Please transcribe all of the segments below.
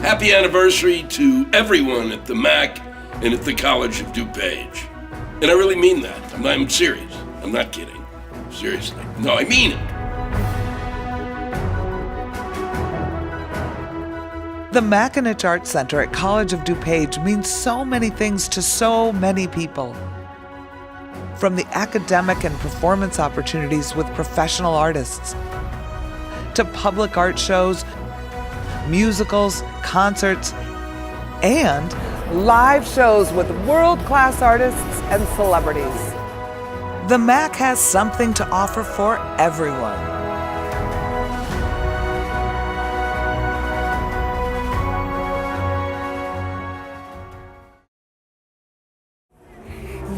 Happy anniversary to everyone at the Mac and at the College of DuPage. And I really mean that. I'm serious. I'm not kidding. Seriously. No, I mean it. The McAninch Arts Center at College of DuPage means so many things to so many people. From the academic and performance opportunities with professional artists, to public art shows, musicals, concerts, and live shows with world-class artists and celebrities. The MAC has something to offer for everyone.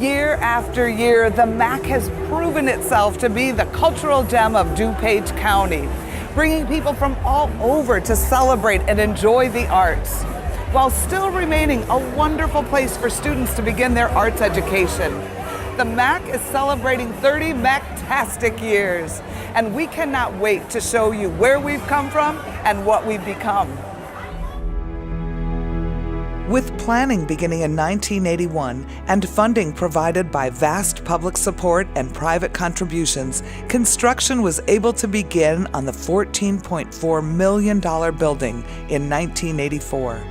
Year after year, the MAC has proven itself to be the cultural gem of DuPage County, bringing people from all over to celebrate and enjoy the arts, while still remaining a wonderful place for students to begin their arts education. The MAC is celebrating 30 MAC-tastic years, and we cannot wait to show you where we've come from and what we've become. With planning beginning in 1981 and funding provided by vast public support and private contributions, construction was able to begin on the $14.4 million building in 1984.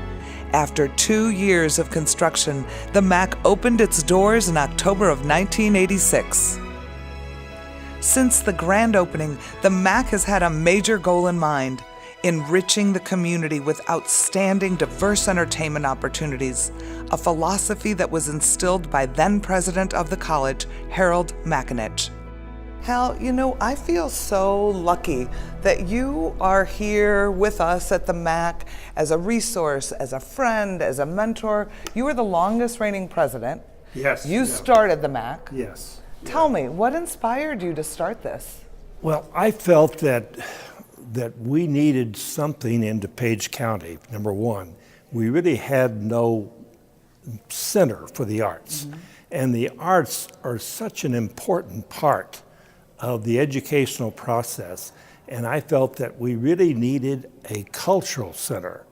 After 2 years of construction, the MAC opened its doors in October of 1986. Since the grand opening, the MAC has had a major goal in mind: enriching the community with outstanding diverse entertainment opportunities, a philosophy that was instilled by then president of the college, Harold McAninch. Hal, you know, I feel so lucky that you are here with us at the MAC as a resource, as a friend, as a mentor. You are the longest reigning president. Yes. You started the MAC. Yes. Tell me, what inspired you to start this? Well, I felt that we needed something in DuPage County. Number one, we really had no center for the arts. Mm-hmm. And the arts are such an important part of the educational process. And I felt that we really needed a cultural center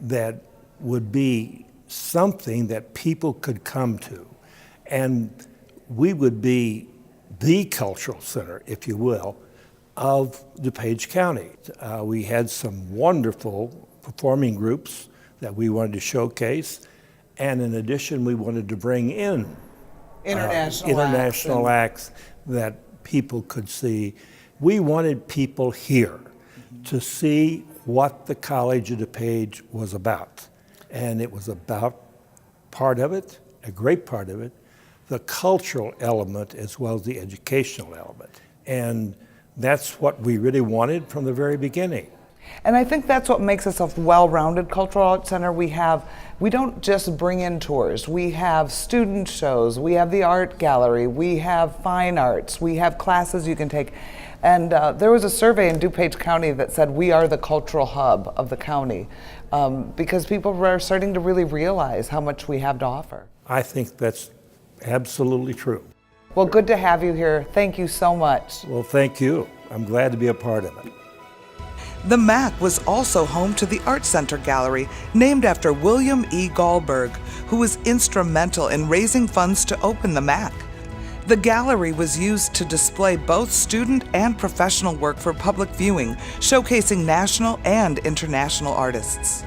that would be something that people could come to. And we would be the cultural center, if you will, of DuPage County. We had some wonderful performing groups that we wanted to showcase, and in addition, we wanted to bring in international acts that people could see. We wanted people here to see what the College of DuPage was about, and it was about part of it, a great part of it, the cultural element as well as the educational element. And that's what we really wanted from the very beginning. And I think that's what makes us a well-rounded cultural arts center. We don't just bring in tours. We have student shows, we have the art gallery, we have fine arts, we have classes you can take. And there was a survey in DuPage County that said we are the cultural hub of the county because people are starting to really realize how much we have to offer. I think that's absolutely true. Well, good to have you here. Thank you so much. Well, thank you. I'm glad to be a part of it. The MAC was also home to the Art Center Gallery, named after William E. Goldberg, who was instrumental in raising funds to open the MAC. The gallery was used to display both student and professional work for public viewing, showcasing national and international artists.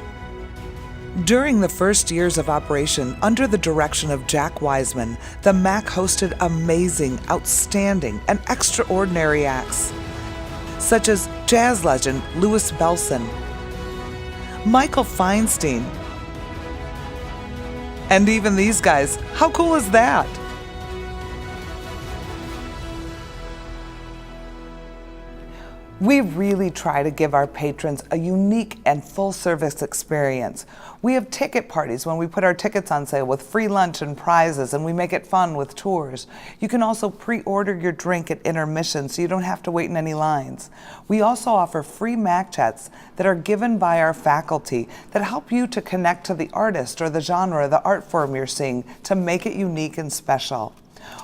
During the first years of operation, under the direction of Jack Wiseman, the MAC hosted amazing, outstanding, and extraordinary acts, such as jazz legend Louis Bellson, Michael Feinstein, and even these guys. How cool is that? We really try to give our patrons a unique and full-service experience. We have ticket parties when we put our tickets on sale with free lunch and prizes, and we make it fun with tours. You can also pre-order your drink at intermission so you don't have to wait in any lines. We also offer free MAC chats that are given by our faculty that help you to connect to the artist or the genre, the art form you're seeing to make it unique and special.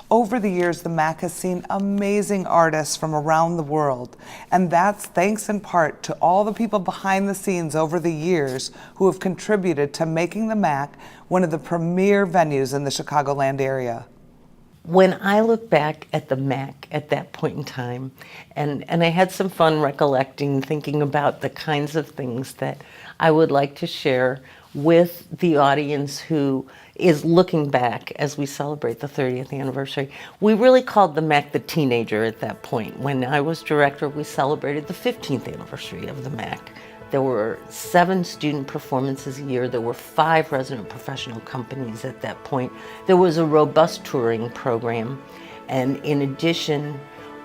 Over the years, the MAC has seen amazing artists from around the world, and that's thanks in part to all the people behind the scenes over the years who have contributed to making the MAC one of the premier venues in the Chicagoland area. When I look back at the MAC at that point in time, and I had some fun recollecting, thinking about the kinds of things that I would like to share with the audience who is looking back as we celebrate the 30th anniversary. We really called the MAC the teenager at that point. When I was director, we celebrated the 15th anniversary of the MAC. There were 7 student performances a year. There were 5 resident professional companies at that point. There was a robust touring program. And in addition,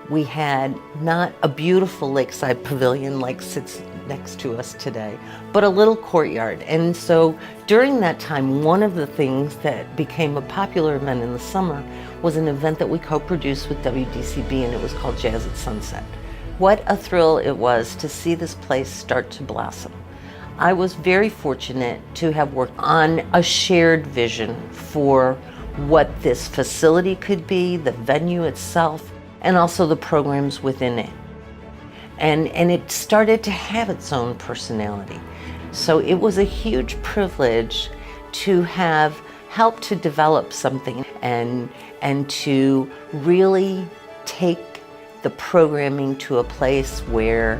we had not a beautiful lakeside pavilion like sits next to us today, but a little courtyard. And so during that time, one of the things that became a popular event in the summer was an event that we co-produced with WDCB, and it was called Jazz at Sunset. What a thrill it was to see this place start to blossom. I was very fortunate to have worked on a shared vision for what this facility could be, the venue itself, and also the programs within it. And it started to have its own personality. So it was a huge privilege to have helped to develop something and to really take the programming to a place where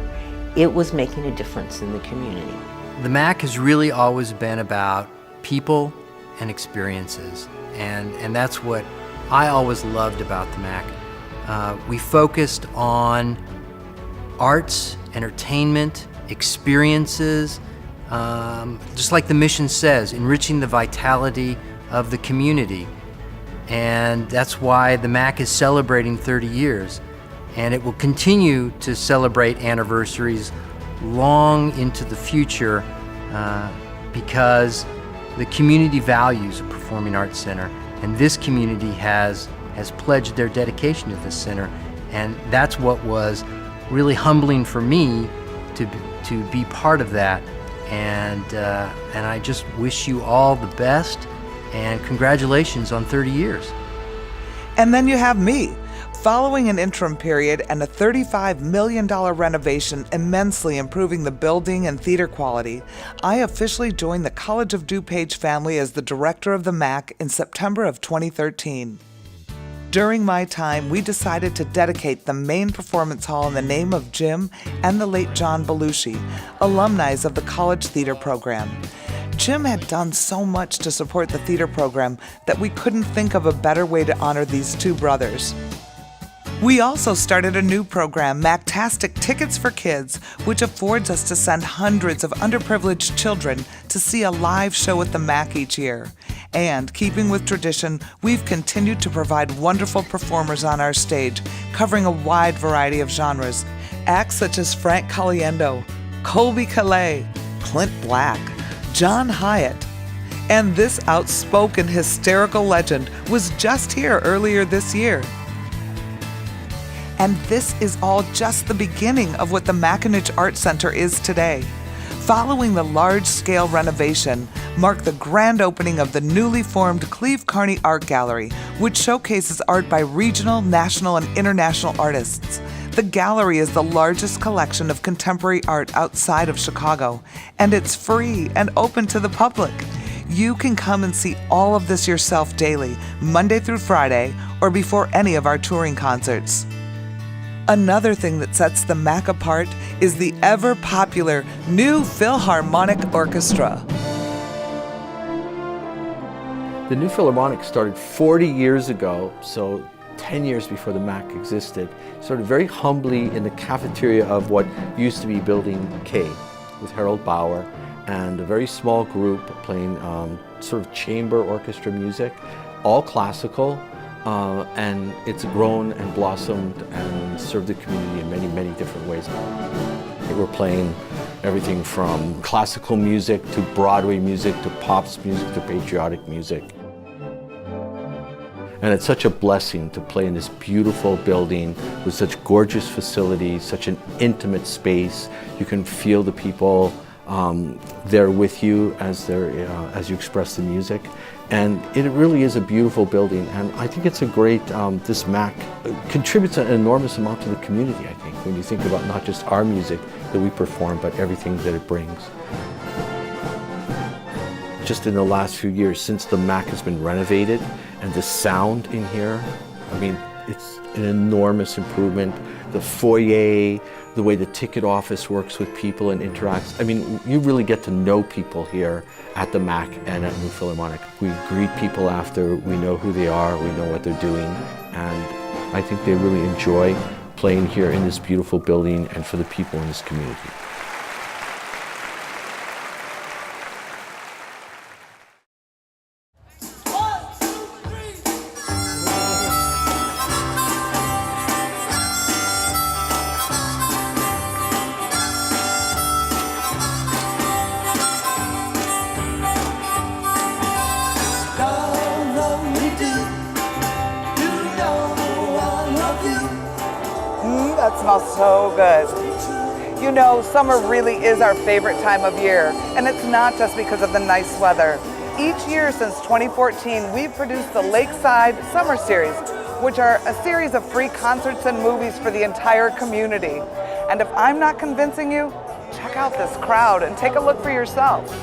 it was making a difference in the community. The MAC has really always been about people and experiences, and that's what I always loved about the MAC. We focused on arts, entertainment, experiences, just like the mission says, enriching the vitality of the community. And that's why the MAC is celebrating 30 years. And it will continue to celebrate anniversaries long into the future because the community values a performing arts center, and this community has pledged their dedication to this center. And that's what was really humbling for me to be part of that. And I just wish you all the best, and congratulations on 30 years. And then you have me. Following an interim period and a $35 million renovation immensely improving the building and theater quality, I officially joined the College of DuPage family as the director of the MAC in September of 2013. During my time, we decided to dedicate the main performance hall in the name of Jim and the late John Belushi, alumni of the college theater program. Jim had done so much to support the theater program that we couldn't think of a better way to honor these two brothers. We also started a new program, Mactastic Tickets for Kids, which affords us to send hundreds of underprivileged children to see a live show at the MAC each year. And keeping with tradition, we've continued to provide wonderful performers on our stage, covering a wide variety of genres. Acts such as Frank Caliendo, Colby Kile, Clint Black, John Hyatt. And this outspoken, hysterical legend was just here earlier this year. And this is all just the beginning of what the McAninch Arts Center is today. Following the large-scale renovation marked the grand opening of the newly formed Cleve Carney Art Gallery, which showcases art by regional, national, and international artists. The gallery is the largest collection of contemporary art outside of Chicago, and it's free and open to the public. You can come and see all of this yourself daily, Monday through Friday, or before any of our touring concerts. Another thing that sets the MAC apart is the ever-popular New Philharmonic Orchestra. The New Philharmonic started 40 years ago, so 10 years before the MAC existed. Started very humbly in the cafeteria of what used to be Building K with Harold Bauer, and a very small group playing sort of chamber orchestra music, all classical. And it's grown and blossomed and served the community in many, many different ways. We're playing everything from classical music to Broadway music to pops music to patriotic music. And it's such a blessing to play in this beautiful building with such gorgeous facilities, such an intimate space. You can feel the people They're with you as you express the music, and it really is a beautiful building. And I think it's a great. This MAC contributes an enormous amount to the community. I think when you think about not just our music that we perform, but everything that it brings. Just in the last few years, since the MAC has been renovated, and the sound in here, I mean, it's an enormous improvement. The foyer, the way the ticket office works with people and interacts. I mean, you really get to know people here at the MAC and at New Philharmonic. We greet people after, we know who they are, we know what they're doing, and I think they really enjoy playing here in this beautiful building and for the people in this community. That smells so good. You know, summer really is our favorite time of year, and it's not just because of the nice weather. Each year since 2014, we've produced the Lakeside Summer Series, which are a series of free concerts and movies for the entire community. And if I'm not convincing you, check out this crowd and take a look for yourself.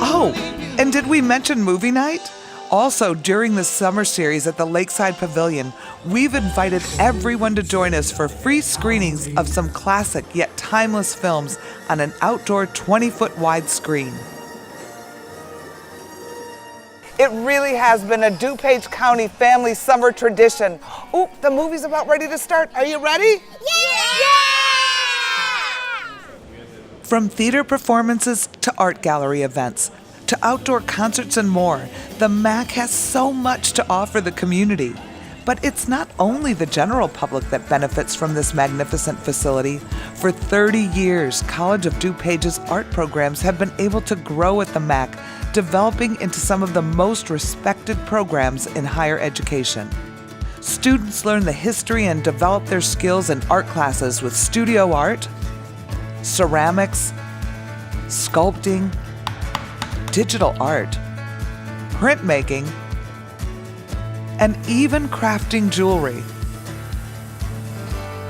Oh, and did we mention movie night? Also, during the summer series at the Lakeside Pavilion, we've invited everyone to join us for free screenings of some classic yet timeless films on an outdoor 20-foot wide screen. It really has been a DuPage County family summer tradition. Ooh, the movie's about ready to start. Are you ready? Yeah! From theater performances to art gallery events, to outdoor concerts and more, the MAC has so much to offer the community. But it's not only the general public that benefits from this magnificent facility. For 30 years, College of DuPage's art programs have been able to grow at the MAC, developing into some of the most respected programs in higher education. Students learn the history and develop their skills in art classes with studio art, ceramics, sculpting, digital art, printmaking, and even crafting jewelry.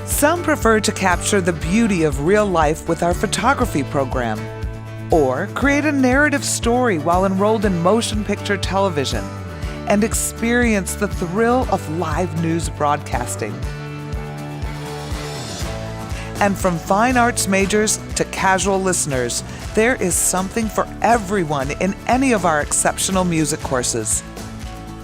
Some prefer to capture the beauty of real life with our photography program, or create a narrative story while enrolled in motion picture television, and experience the thrill of live news broadcasting. And from fine arts majors to casual listeners, there is something for everyone in any of our exceptional music courses.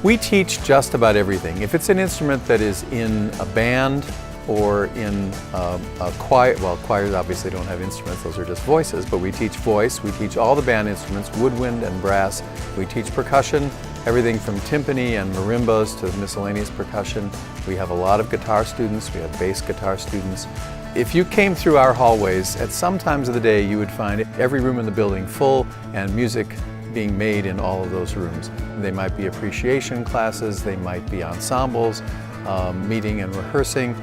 We teach just about everything. If it's an instrument that is in a band or in a choir, well, choirs obviously don't have instruments, those are just voices, but we teach voice, we teach all the band instruments, woodwind and brass. We teach percussion, everything from timpani and marimbas to miscellaneous percussion. We have a lot of guitar students, we have bass guitar students. If you came through our hallways, at some times of the day you would find every room in the building full and music being made in all of those rooms. They might be appreciation classes, they might be ensembles, meeting and rehearsing.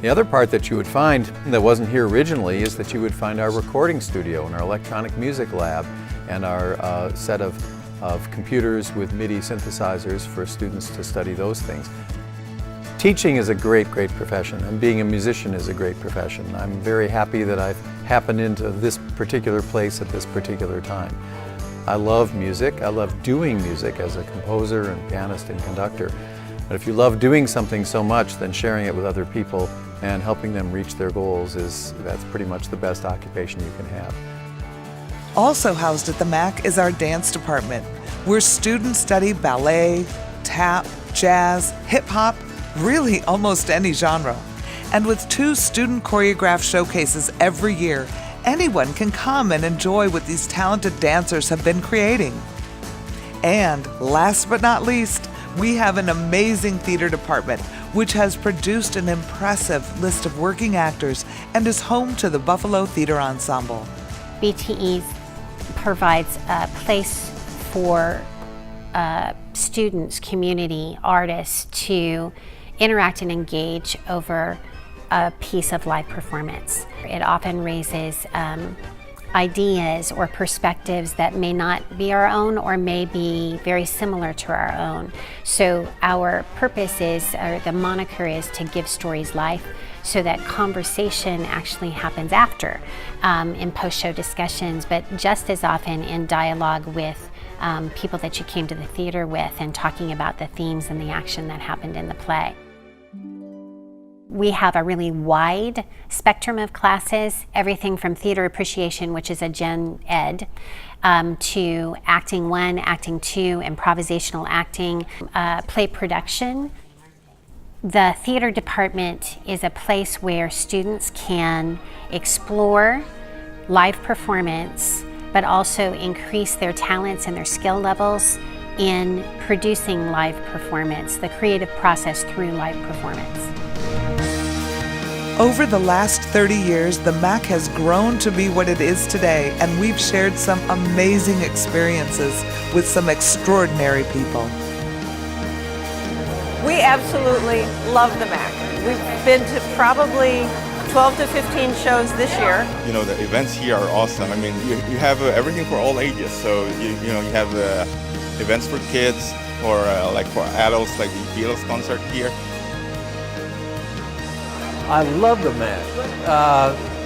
The other part that you would find that wasn't here originally is that you would find our recording studio and our electronic music lab and our set of computers with MIDI synthesizers for students to study those things. Teaching is a great, great profession, and being a musician is a great profession. I'm very happy that I've happened into this particular place at this particular time. I love music. I love doing music as a composer and pianist and conductor. But if you love doing something so much, then sharing it with other people and helping them reach their goals that's pretty much the best occupation you can have. Also housed at the MAC is our dance department, where students study ballet, tap, jazz, hip-hop, really almost any genre. And with 2 student choreographed showcases every year, anyone can come and enjoy what these talented dancers have been creating. And last but not least, we have an amazing theater department, which has produced an impressive list of working actors and is home to the Buffalo Theater Ensemble. BTE provides a place for students, community, artists to interact and engage over a piece of live performance. It often raises ideas or perspectives that may not be our own or may be very similar to our own. So our purpose is, or the moniker is, to give stories life, so that conversation actually happens after in post-show discussions, but just as often in dialogue with people that you came to the theater with and talking about the themes and the action that happened in the play. We have a really wide spectrum of classes, everything from theater appreciation, which is a gen ed, to acting 1, acting 2, improvisational acting, play production. The theater department is a place where students can explore live performance, but also increase their talents and their skill levels in producing live performance, the creative process through live performance. Over the last 30 years, the MAC has grown to be what it is today, and we've shared some amazing experiences with some extraordinary people. We absolutely love the MAC. We've been to probably 12 to 15 shows this year. You know, the events here are awesome. I mean, you have everything for all ages. So, you have events for kids or like for adults, like the Beatles concert here. I love the MAC.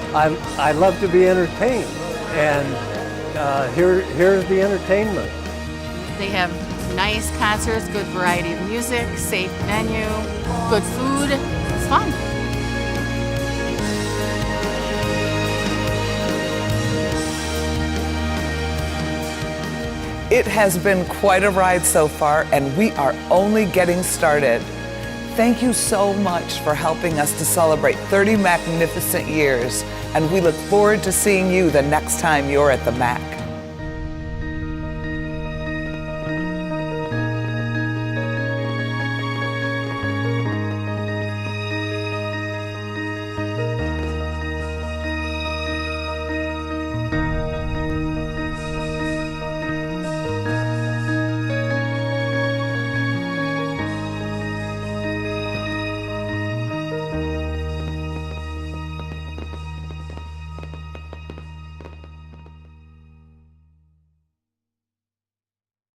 I love to be entertained, and here's the entertainment. They have nice concerts, good variety of music, safe menu, good food. It's fun. It has been quite a ride so far, and we are only getting started. Thank you so much for helping us to celebrate 30 magnificent years, and we look forward to seeing you the next time you're at the MAC.